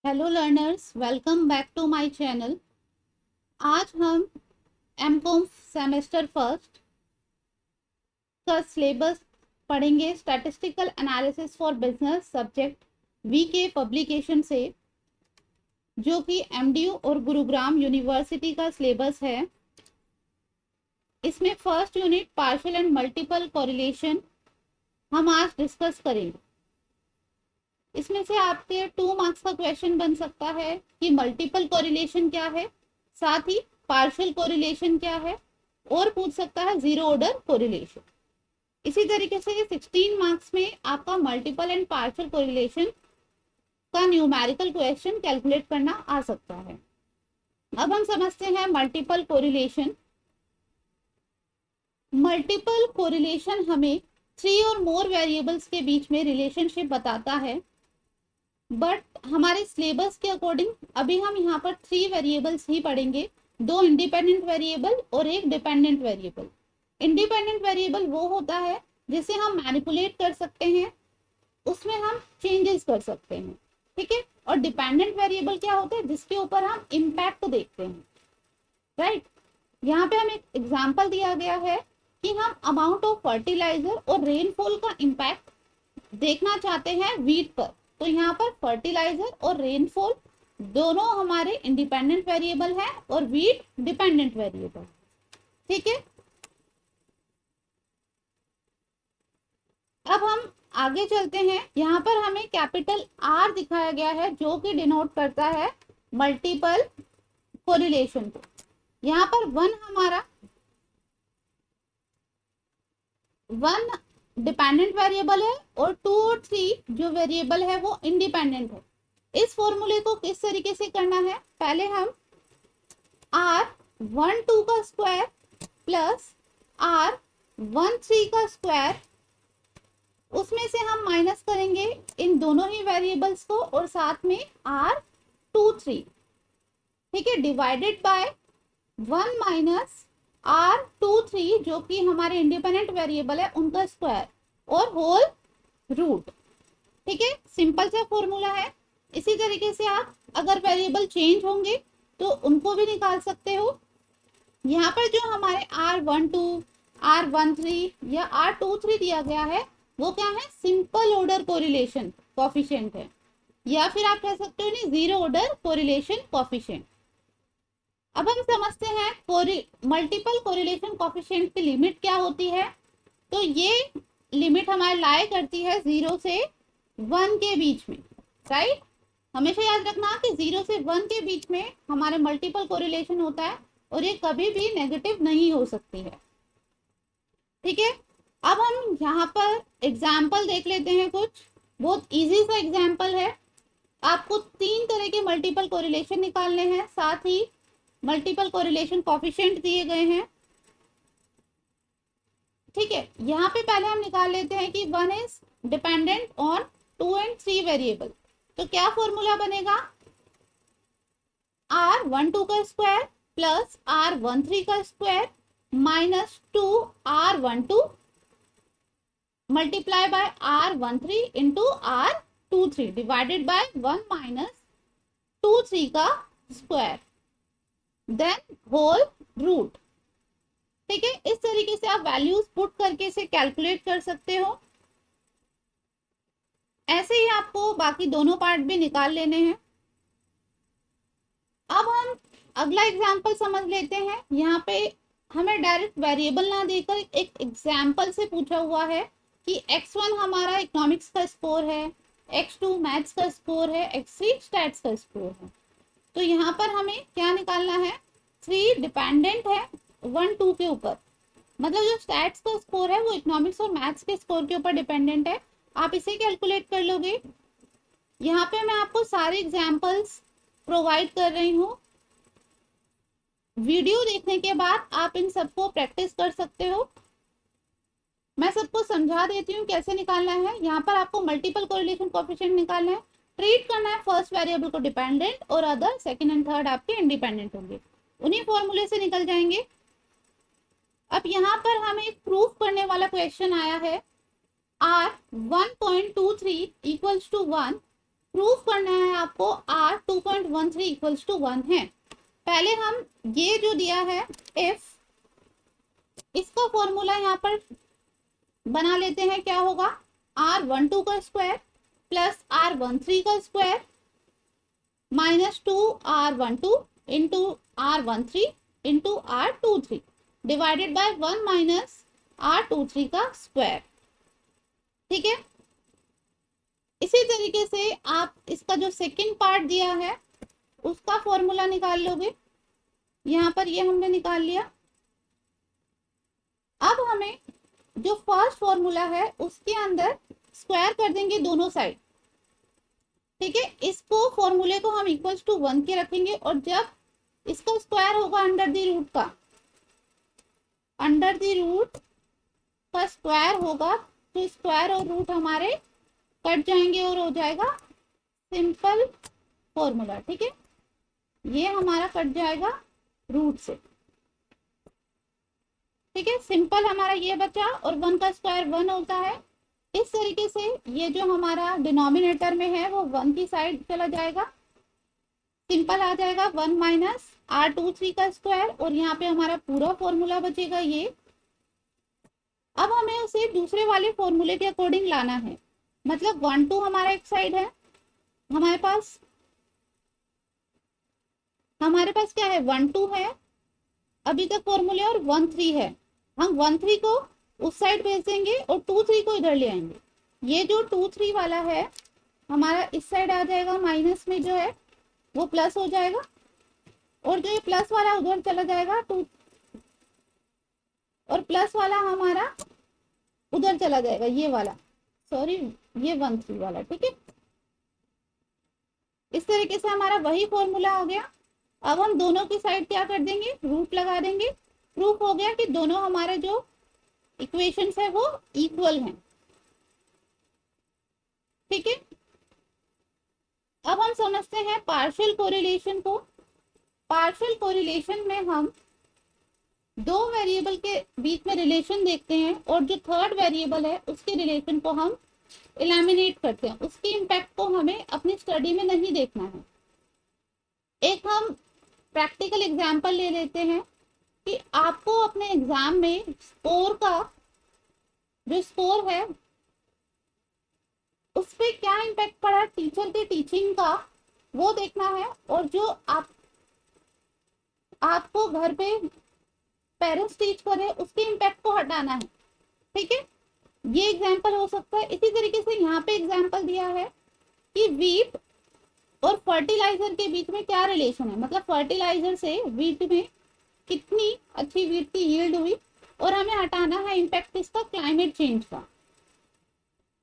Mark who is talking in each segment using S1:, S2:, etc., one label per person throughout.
S1: Hello learners, welcome back to my channel. आज हम MCom semester first का syllabus पढ़ेंगे। Statistical analysis for business subject V K publication से, जो कि एमडीयू और गुरुग्राम यूनिवर्सिटी का सिलेबस है। इसमें first unit partial and multiple correlation हम आज डिस्कस करेंगे। इसमें से आपके 2 मार्क्स का क्वेश्चन बन सकता है कि मल्टीपल कोरिलेशन क्या है, साथ ही पार्शियल कोरिलेशन क्या है, और पूछ सकता है जीरो ऑर्डर कोरिलेशन। इसी तरीके से ये 16 मार्क्स में आपका मल्टीपल एंड पार्शियल कोरिलेशन का न्यूमेरिकल क्वेश्चन कैलकुलेट करना आ सकता है। अब हम समझते हैं मल्टीपल कोरिलेशन। मल्टीपल कोरिलेशन हमें 3 और मोर वेरिएबल्स के बीच में रिलेशनशिप बताता है, बट हमारे सिलेबस के अकॉर्डिंग अभी हम यहाँ पर 3 वेरिएबल्स ही पढ़ेंगे, 2 इंडिपेंडेंट वेरिएबल और एक डिपेंडेंट वेरिएबल। इंडिपेंडेंट वेरिएबल वो होता है जिसे हम मैनिपुलेट कर सकते हैं, उसमें हम चेंजेस कर सकते हैं, ठीक है। और डिपेंडेंट वेरिएबल क्या होता है, जिसके ऊपर हम इम्पैक्ट देखते हैं, राइट। यहाँ पे हम एक एग्जाम्पल दिया गया है कि हम अमाउंट ऑफ फर्टिलाइजर और रेनफॉल का इम्पैक्ट देखना चाहते हैं वीट पर। तो यहाँ पर फर्टिलाइजर और रेनफॉल दोनों हमारे इंडिपेंडेंट वेरिएबल है और वीट डिपेंडेंट वेरिएबल, ठीक है। अब हम आगे चलते हैं। यहाँ पर हमें कैपिटल आर दिखाया गया है, जो कि डिनोट करता है मल्टीपल कोरिलेशन को। यहाँ पर वन डिपेंडेंट वेरिएबल है और 2 और 3 जो वेरिएबल है वो इंडिपेंडेंट है। इस फॉर्मूले को किस तरीके से करना है, पहले हम r12 का स्क्वायर प्लस r13 का स्क्वायर, उसमें से हम माइनस करेंगे इन दोनों ही वेरिएबल्स को और साथ में r23, ठीक है, डिवाइडेड बाय 1 माइनस r23 जो कि हमारे इंडिपेंडेंट वेरिएबल है उनका स्क्वायर और होल रूट, ठीक है। सिंपल सा फॉर्मूला है। इसी तरीके से आप अगर वेरिएबल चेंज होंगे तो उनको भी निकाल सकते हो। यहाँ पर जो हमारे r12, r13 या r23 दिया गया है वो क्या है, सिंपल ऑर्डर कोरिलेशन कोफिशिएंट है, या फिर आप कह सकते हो नहीं, जीरो ऑर्डर कोरिलेशन कोफिशिएंट। अब हम समझते हैं मल्टीपल कोरिलेशन कोफिशिएंट की लिमिट क्या होती है। तो ये लिमिट हमारे लाई करती है 0 से 1 के बीच में, राइट। हमेशा याद रखना कि 0 से 1 के बीच में हमारे मल्टीपल कोरिलेशन होता है और ये कभी भी नेगेटिव नहीं हो सकती है, ठीक है। अब हम यहाँ पर एग्जाम्पल देख लेते हैं। कुछ बहुत इजी सा एग्जाम्पल है। आपको 3 तरह के मल्टीपल कोरिलेशन निकालने हैं, साथ ही मल्टीपल कोरिलेशन कोफिशिएंट दिए गए हैं, ठीक है। यहाँ पे पहले हम निकाल लेते हैं कि 1 is dependent on 2 and 3 variable. तो क्या फॉर्मूला बनेगा, r12 का स्क्वायर प्लस r13 का square minus 2r12 multiply by r13 into r23 divided by 1 minus 23 का स्क्वायर, देन होल रूट, ठीक है। इस तरीके से आप वैल्यूज पुट करके इसे कैलकुलेट कर सकते हो। ऐसे ही आपको बाकी दोनों पार्ट भी निकाल लेने हैं। अब हम अगला एग्जाम्पल समझ लेते हैं। यहाँ पे हमें डायरेक्ट वेरिएबल ना देकर एक एग्जाम्पल से पूछा हुआ है कि x1 हमारा इकोनॉमिक्स का स्कोर है, x2 मैथ्स का स्कोर है, x3 स्टैट्स का स्कोर है। तो यहाँ पर हमें क्या निकालना है, 3 डिपेंडेंट है 1 2 के ऊपर, मतलब जो स्टैट्स का स्कोर है वो इकोनॉमिक्स और मैथ्स के स्कोर के ऊपर डिपेंडेंट है। आप इसे कैलकुलेट कर लोगे। यहाँ पे मैं आपको सारे एग्जाम्पल्स प्रोवाइड कर रही हूँ। वीडियो देखने के बाद आप इन सबको प्रैक्टिस कर सकते हो। मैं सबको समझा देती हूँ कैसे निकालना है। यहाँ पर आपको मल्टीपल कोरिलेशन कोएफिशिएंट निकालना है। ट्रीट करना है फर्स्ट वेरिएबल को डिपेंडेंट और अदर सेकंड एंड थर्ड आपके इंडिपेंडेंट होंगे, उन्हीं फॉर्मूले से निकल जाएंगे। अब यहाँ पर हमें एक प्रूफ करने वाला क्वेश्चन आया है, r 1.23 इक्वल्स टू 1 प्रूफ करना है आपको R 2.13 इक्वल्स टू 1 है। पहले हम ये जो दिया है इफ, इसका फॉर्मूला यहाँ पर बना लेते हैं। क्या होगा, R12 का स्क्वायर प्लस R13 का square minus 2R12 into R13 into R23 divided by 1 minus R23 का स्क्वायर। ठीक है, इसी तरीके से आप इसका जो सेकंड पार्ट दिया है उसका फॉर्मूला निकाल लोगे। यहाँ पर ये हमने निकाल लिया। अब हमें जो फर्स्ट फॉर्मूला है उसके अंदर स्क्वायर कर देंगे दोनों साइड। ठीक है, इसको फॉर्मूले को हम इक्वल्स टू 1 के रखेंगे और जब इसका स्क्वायर होगा अंडर द रूट का, अंडर द रूट का स्क्वायर होगा तो स्क्वायर और रूट हमारे कट जाएंगे और हो जाएगा सिंपल फॉर्मूला। ठीक है, ये हमारा कट जाएगा रूट से। ठीक है, सिंपल हमारा ये बचा और 1 का स्क्वायर 1 होता है। इस तरीके से ये जो हमारा डिनोमिनेटर में है वो 1 की साइड चला जाएगा, सिंपल आ जाएगा 1 माइनस R23 का स्क्वायर और यहाँ पे हमारा पूरा फॉर्मूला बचेगा ये। अब हमें उसे दूसरे वाले फॉर्मूले के अकॉर्डिंग लाना है, मतलब 1 2 हमारा एक साइड है, हमारे पास क्या है 1 2 है अभी तक फॉर्मूले और 1 3 है। हम 1 3 को उस साइड भेज देंगे और 2 3 को इधर ले आएंगे। ये जो 2 3 वाला है हमारा इस साइड आ जाएगा, माइनस में जो है वो प्लस हो जाएगा और जो ये प्लस वाला उधर चला जाएगा 2 और प्लस वाला हमारा उधर चला जाएगा, ये वाला सॉरी ये 1 3 वाला। ठीक है, इस तरीके से हमारा वही फॉर्मूला आ गया। अब हम दोनों की साइड क्या कर देंगे, रूट लगा देंगे। प्रूफ हो गया कि दोनों हमारे जो इक्वेशंस है वो इक्वल हैं। ठीक है, अब हम समझते हैं पार्शियल कोरिलेशन को। पार्शियल कोरिलेशन में हम दो वेरिएबल के बीच में रिलेशन देखते हैं और जो थर्ड वेरिएबल है उसके रिलेशन को हम एलिमिनेट करते हैं। उसके इम्पैक्ट को हमें अपनी स्टडी में नहीं देखना है। एक हम प्रैक्टिकल एग्जांपल ले लेते हैं कि आपको अपने एग्जाम में स्कोर का जो स्कोर है उस पर क्या इम्पैक्ट पड़ा टीचर के टीचिंग का, वो देखना है। और जो आपको घर पे पेरेंट्स टीच करे उसके इम्पैक्ट को हटाना है। ठीक है, ये एग्जाम्पल हो सकता है। इसी तरीके से यहाँ पे एग्जाम्पल दिया है कि वीट और फर्टिलाइजर के बीच में क्या रिलेशन है, मतलब फर्टिलाइजर से वीट में कितनी अच्छी वीट की यील्ड हुई और हमें हटाना है इम्पैक्ट इसका क्लाइमेट चेंज का।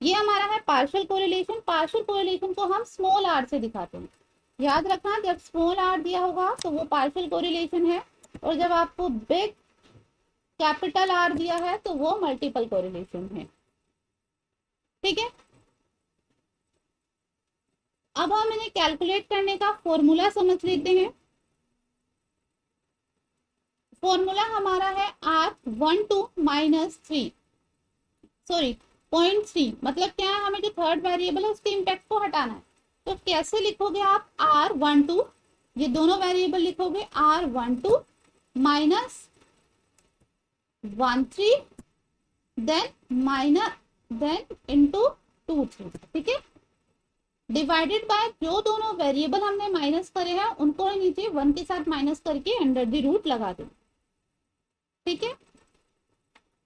S1: ये हमारा है पार्शियल कोरिलेशन। पार्शियल कोरिलेशन को हम स्मॉल आर से दिखाते हैं। याद रखना, जब स्मॉल आर दिया होगा तो वो पार्शियल कोरिलेशन है और जब आपको बिग कैपिटल आर दिया है तो वो मल्टीपल कोरिलेशन है। ठीक है, अब हम इन्हें कैलकुलेट करने का फॉर्मूला समझ लेते हैं। फॉर्मूला हमारा है R12 माइनस 3 सॉरी 0.3, मतलब क्या है, हमें जो थर्ड वेरिएबल है उसके इम्पैक्ट को हटाना है। तो कैसे लिखोगे आप R12, ये दोनों वेरिएबल लिखोगे R12 माइनस 1 3 देन इंटू 2 3। ठीक है, डिवाइडेड बाय जो दोनों वेरिएबल हमने माइनस करे हैं उनको नीचे 1 के साथ माइनस करके अंडर द रूट लगा दें। ठीक है,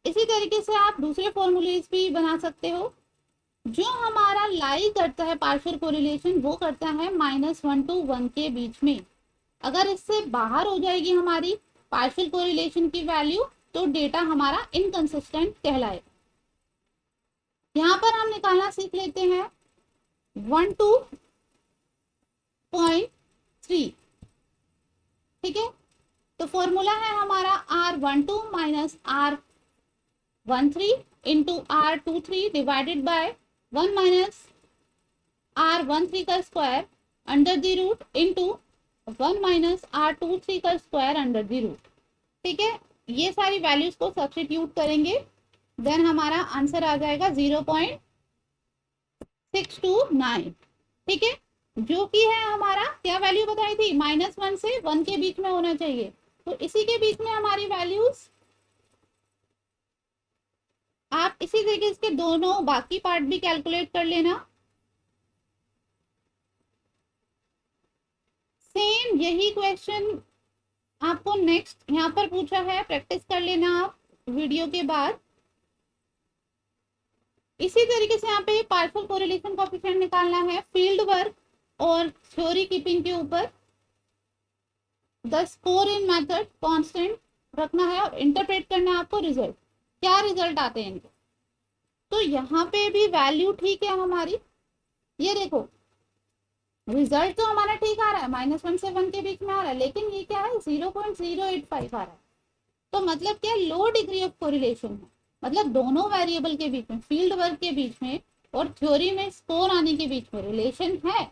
S1: इसी तरीके से आप दूसरे फॉर्मूलेज भी बना सकते हो। जो हमारा लाई करता है पार्शियल कोरिलेशन वो करता है -1 to 1 के बीच में। अगर इससे बाहर हो जाएगी हमारी पार्शियल कोरिलेशन की वैल्यू तो डेटा हमारा इनकंसिस्टेंट कहलाएगा। यहाँ पर हम निकालना सीख लेते हैं 1 to 0.3। ठीक है, तो फॉर्मूला है हमारा R12 minus R13 into R23 divided by 1 minus R13 का square under the root into 1 minus R23 का स्क्वायर अंडर द रूट। ठीक है, ये सारी वैल्यूज को सब्स्टिट्यूट करेंगे देन हमारा आंसर आ जाएगा 0.629। ठीक है, जो कि है हमारा क्या वैल्यू बताई थी, -1 से 1 के बीच में होना चाहिए, तो इसी के बीच में हमारी वैल्यूज। आप इसी तरीके से दोनों बाकी पार्ट भी कैलकुलेट कर लेना। सेम यही क्वेश्चन आपको नेक्स्ट यहाँ पर पूछा है, प्रैक्टिस कर लेना आप वीडियो के बाद। इसी तरीके से यहाँ पे पार्शियल कोरिलेशन कोएफिशिएंट निकालना है फील्ड वर्क और थ्योरी कीपिंग के ऊपर। The score in method constant रखना है और इंटरप्रेट करना है आपको रिजल्ट, क्या रिजल्ट आते हैं इनके। तो यहाँ पे भी वैल्यू ठीक है हमारी, ये देखो रिजल्ट तो हमारा ठीक आ रहा है, -1 से 1 के बीच में आ रहा है, लेकिन ये क्या है 0.085 आ रहा है। तो मतलब क्या, लो डिग्री ऑफ कोरिलेशन है, मतलब दोनों वेरिएबल के बीच में, फील्ड वर्क के बीच में और थ्योरी में स्कोर आने के बीच में रिलेशन है,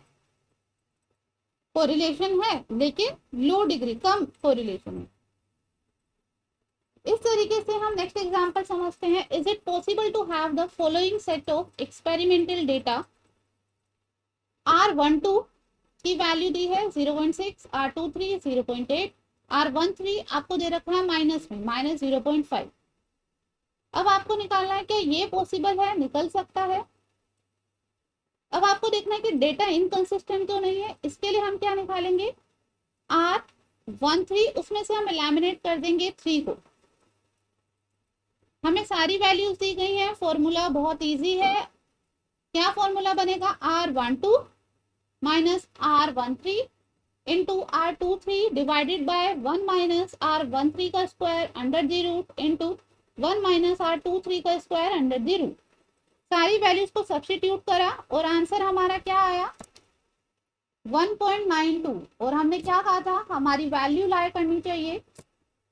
S1: कोरिलेशन है, लेकिन लो डिग्री, कम कोरिलेशन है। इस तरीके से हम नेक्स्ट एग्जांपल समझते हैं। Is it possible to have the following set of experimental data. R12 की वैल्यू दी है 0.6, R23 0.8, R13 आपको दे रखा है माइनस में -0.5। अब आपको निकालना है कि ये पॉसिबल है, निकल सकता है। अब आपको देखना है कि डेटा इनकंसिस्टेंट तो नहीं है, इसके लिए हम क्या निकालेंगे, R13 उसमें से हम एलिमिनेट कर देंगे 3 को। हमें सारी वैल्यूज दी गई हैं, फॉर्मूला बहुत इजी है। क्या फॉर्मूला बनेगा, R12 minus R13 into R23 divided by 1 minus R13 का square under the root into 1 minus R23 का स्क्वायर अंडर द रूट। सारी वैल्यूज को सब्स्टिट्यूट करा और आंसर हमारा क्या आया, 1.92। और हमने क्या कहा था, हमारी वैल्यू लाया करनी चाहिए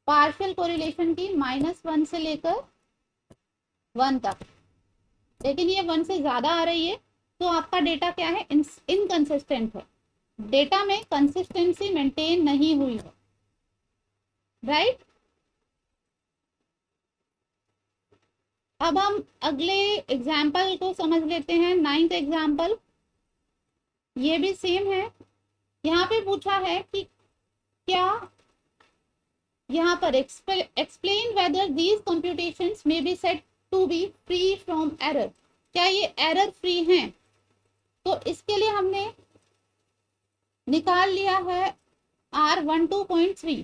S1: पार्शियल कोरिलेशन की -1 से लेकर 1 तक, लेकिन ये 1 से ज्यादा आ रही है, तो आपका डेटा क्या है, इनकंसिस्टेंट है, डेटा में कंसिस्टेंसी मेंटेन नहीं हुई है, राइट। अब हम अगले एग्जाम्पल को समझ लेते हैं, 9th एग्जाम्पल। ये भी सेम है, यहाँ पे पूछा है कि क्या, यहाँ पर explain whether these computations may be set to be free from error, क्या ये एरर फ्री हैं। तो इसके लिए हमने निकाल लिया है R12.3।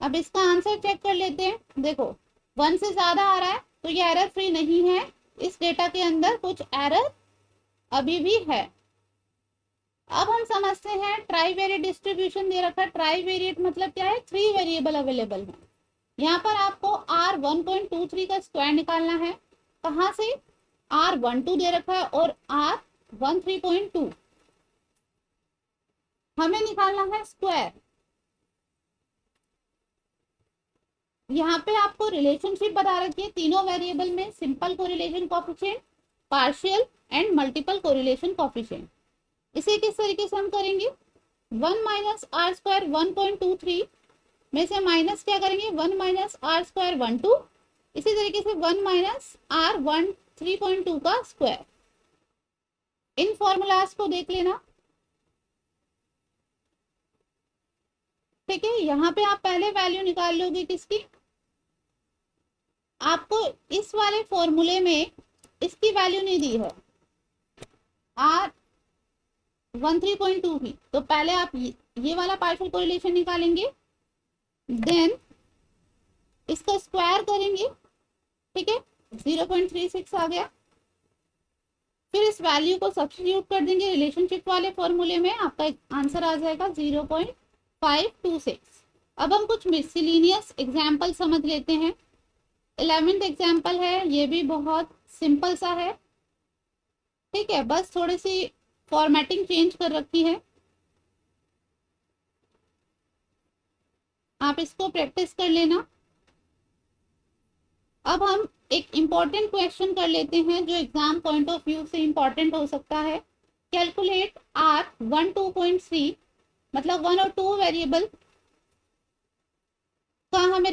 S1: अब इसका आंसर चेक कर लेते हैं, देखो 1 से ज्यादा आ रहा है, तो ये एरर फ्री नहीं है, इस डेटा के अंदर कुछ एरर अभी भी है। अब हम समझते हैं ट्राईवेरिएट डिस्ट्रीब्यूशन दे रखा है, ट्राईवेरिएट मतलब क्या है, 3 वेरिएबल अवेलेबल है। यहाँ पर आपको R1.23 का स्क्वायर निकालना है, कहाँ से, R12 दे रखा है और R13.2 हमें निकालना है स्क्वायर। यहाँ पे आपको रिलेशनशिप बता रखी है, तीनों वेरिएबल में simple correlation coefficient, partial and multiple correlation coefficient. इसे किस तरीके से हम करेंगे, 1 माइनस आर स्क्वायर 1.23 में से माइनस क्या करेंगे, 1 माइनस आर स्क्वायर 12, इसी तरीके से 1 माइनस आर 13.2 का स्क्वायर। इन फॉर्मूलाज को देख लेना, ठीक है। यहाँ पे आप पहले वैल्यू निकाल लोगे किसकी, आपको इस वाले फॉर्मूले में इसकी वैल्यू नहीं दी है R13.2 की, तो पहले आप ये वाला पार्शियल कोरिलेशन निकालेंगे, देन इसका स्क्वायर करेंगे, ठीक है, 0.36 आ गया। फिर इस वैल्यू को सब्स्टिट्यूट कर देंगे रिलेशनशिप वाले फॉर्मूले में, आपका आंसर आ जाएगा 0.526। अब हम कुछ मिसलिनियस एग्जाम्पल समझ लेते हैं। 11th एग्जाम्पल है, ये भी बहुत सिंपल सा है, ठीक है, बस थोड़ी सी फॉर्मेटिंग चेंज कर रखी है, आप इसको प्रैक्टिस कर लेना। अब हम एक इम्पॉर्टेंट क्वेश्चन कर लेते हैं जो एग्जाम पॉइंट ऑफ व्यू से इम्पॉर्टेंट हो सकता है। कैलकुलेट R12.3, मतलब 1 और 2 वेरिएबल का हमें